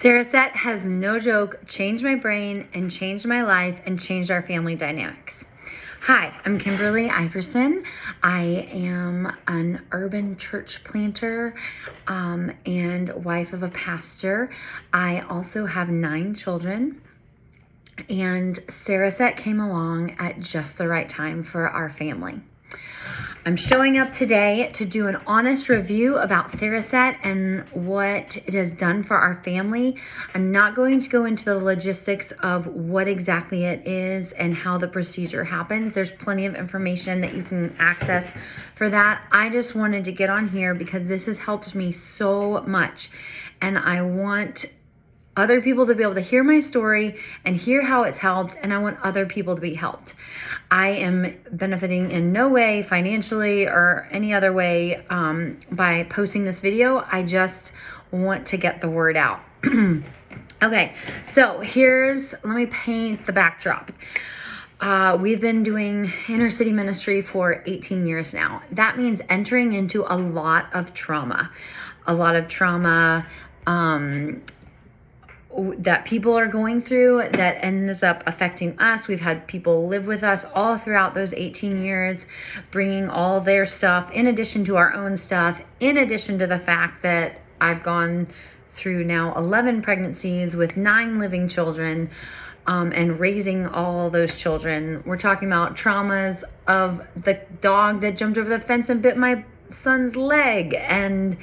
Cereset has, no joke, changed my brain and changed my life and changed our family dynamics. Hi, I'm Kimberly Iverson. I am an urban church planter and wife of a pastor. I also have 9 children, and Cereset came along at just the right time for our family. I'm showing up today to do an honest review about Cereset and what it has done for our family. I'm not going to go into the logistics of what exactly it is and how the procedure happens. There's plenty of information that you can access for that. I just wanted to get on here because this has helped me so much, and I want other people to be able to hear my story and hear how it's helped, and I want other people to be helped. I am benefiting in no way financially or any other way by posting this video. I just want to get the word out. Okay, so let me paint the backdrop. We've been doing inner city ministry for 18 years now. That means entering into a lot of trauma that people are going through that ends up affecting us. We've had people live with us all throughout those 18 years, bringing all their stuff in addition to our own stuff, in addition to the fact that I've gone through now 11 pregnancies with 9 living children, and raising all those children. We're talking about traumas of the dog that jumped over the fence and bit my son's leg, and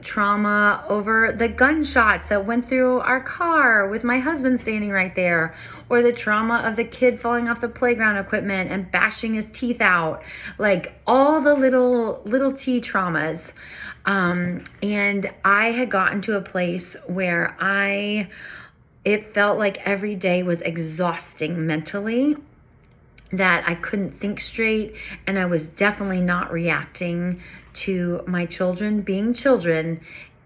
trauma over the gunshots that went through our car with my husband standing right there, or the trauma of the kid falling off the playground equipment and bashing his teeth out, like all the little T traumas. And I had gotten to a place where it felt like every day was exhausting mentally, that I couldn't think straight, and I was definitely not reacting to my children being children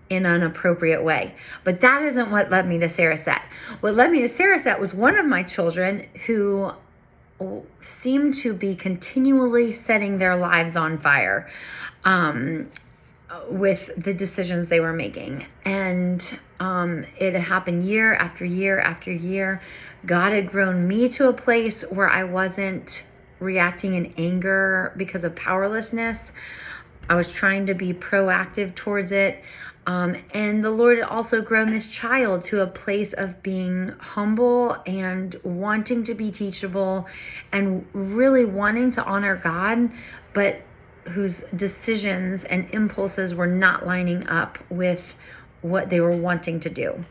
in an appropriate way. But that isn't what led me to Cereset. What led me to Cereset was one of my children who seemed to be continually setting their lives on fire with the decisions they were making. And it happened year after year after year. God had grown me to a place where I wasn't reacting in anger because of powerlessness. I was trying to be proactive towards it. And the Lord had also grown this child to a place of being humble and wanting to be teachable and really wanting to honor God, but whose decisions and impulses were not lining up with what they were wanting to do.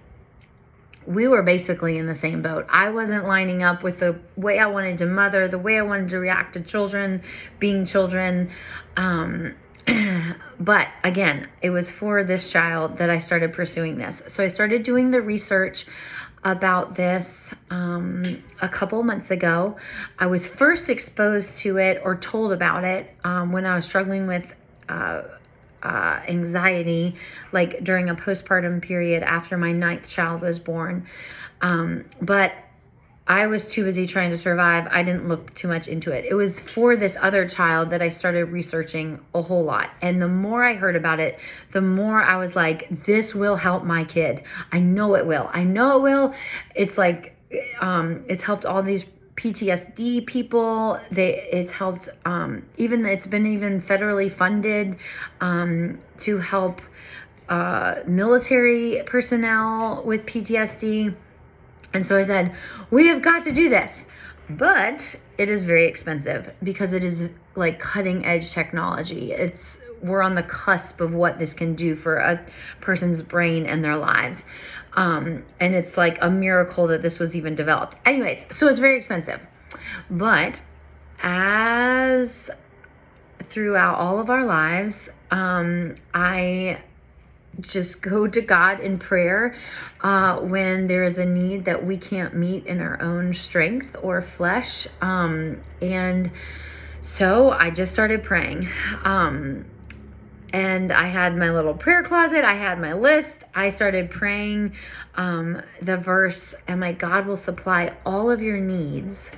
We were basically in the same boat. I wasn't lining up with the way I wanted to mother, the way I wanted to react to children, being children. But again, it was for this child that I started pursuing this. So I started doing the research about this a couple months ago. I was first exposed to it or told about it when I was struggling with anxiety, like during a postpartum period after my 9th child was born. But I was too busy trying to survive. I didn't look too much into it. It was for this other child that I started researching a whole lot. And the more I heard about it, the more I was like, this will help my kid. I know it will. I know it will. It's like, it's helped all these PTSD people. It's helped, it's been even federally funded to help military personnel with PTSD. And so I said, we have got to do this, but it is very expensive because it is like cutting edge technology. We're on the cusp of what this can do for a person's brain and their lives. And it's like a miracle that this was even developed. Anyways, so it's very expensive. But as throughout all of our lives, I just go to God in prayer when there is a need that we can't meet in our own strength or flesh. And so I just started praying. And I had my little prayer closet. I had my list. I started praying the verse, and my God will supply all of your needs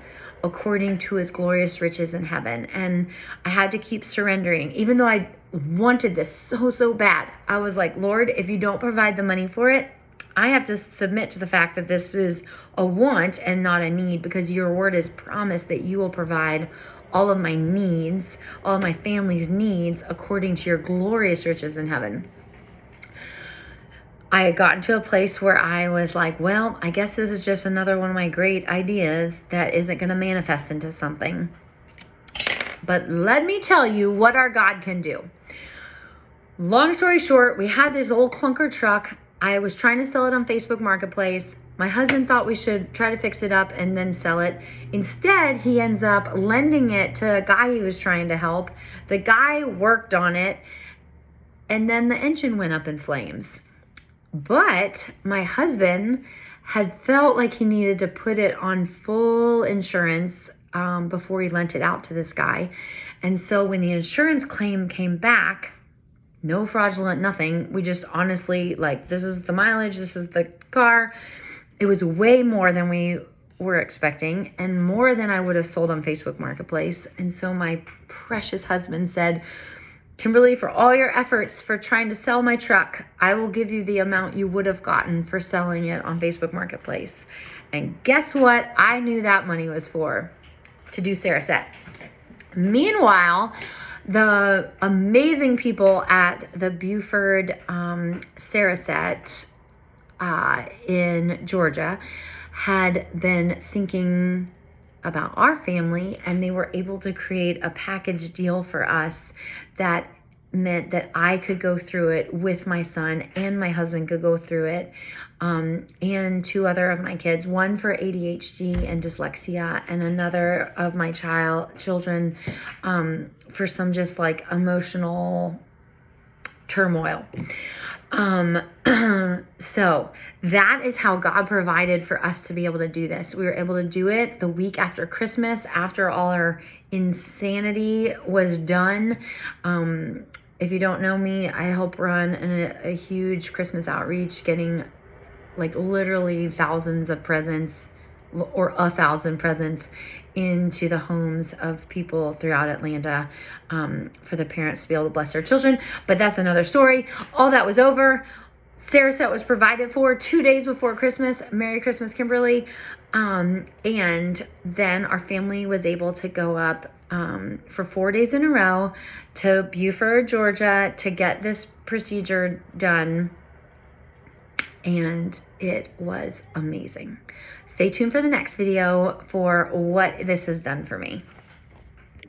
according to his glorious riches in heaven. And I had to keep surrendering, even though I wanted this so bad. I was like, Lord, if you don't provide the money for it, I have to submit to the fact that this is a want and not a need, because your word is promised that you will provide all of my needs, all of my family's needs, according to your glorious riches in heaven. I had gotten to a place where I was like, well, I guess this is just another one of my great ideas that isn't going to manifest into something. But let me tell you what our God can do. Long story short, we had this old clunker truck. I was trying to sell it on Facebook Marketplace. My husband thought we should try to fix it up and then sell it. Instead, he ends up lending it to a guy he was trying to help. The guy worked on it, and then the engine went up in flames. But my husband had felt like he needed to put it on full insurance before he lent it out to this guy. And so when the insurance claim came back, no fraudulent, nothing. We just honestly, like, this is the mileage, this is the car. It was way more than we were expecting and more than I would have sold on Facebook Marketplace. And so my precious husband said, Kimberly, for all your efforts for trying to sell my truck, I will give you the amount you would have gotten for selling it on Facebook Marketplace. And guess what? I knew that money was for, to do Cereset. Meanwhile, the amazing people at the Buford Cereset in Georgia had been thinking about our family, and they were able to create a package deal for us that meant that I could go through it with my son, and my husband could go through it, and two other of my kids, one for ADHD and dyslexia, and another of my children for some just like emotional turmoil. So that is how God provided for us to be able to do this. We were able to do it the week after Christmas, after all our insanity was done. If you don't know me, I help run a huge Christmas outreach, getting like literally thousands of presents, or 1,000 presents, into the homes of people throughout Atlanta for the parents to be able to bless their children. But that's another story. All that was over. Cereset was provided for 2 days before Christmas. Merry Christmas, Kimberly. And then our family was able to go up for 4 days in a row to Buford, Georgia, to get this procedure done. And it was amazing. Stay tuned for the next video for what this has done for me.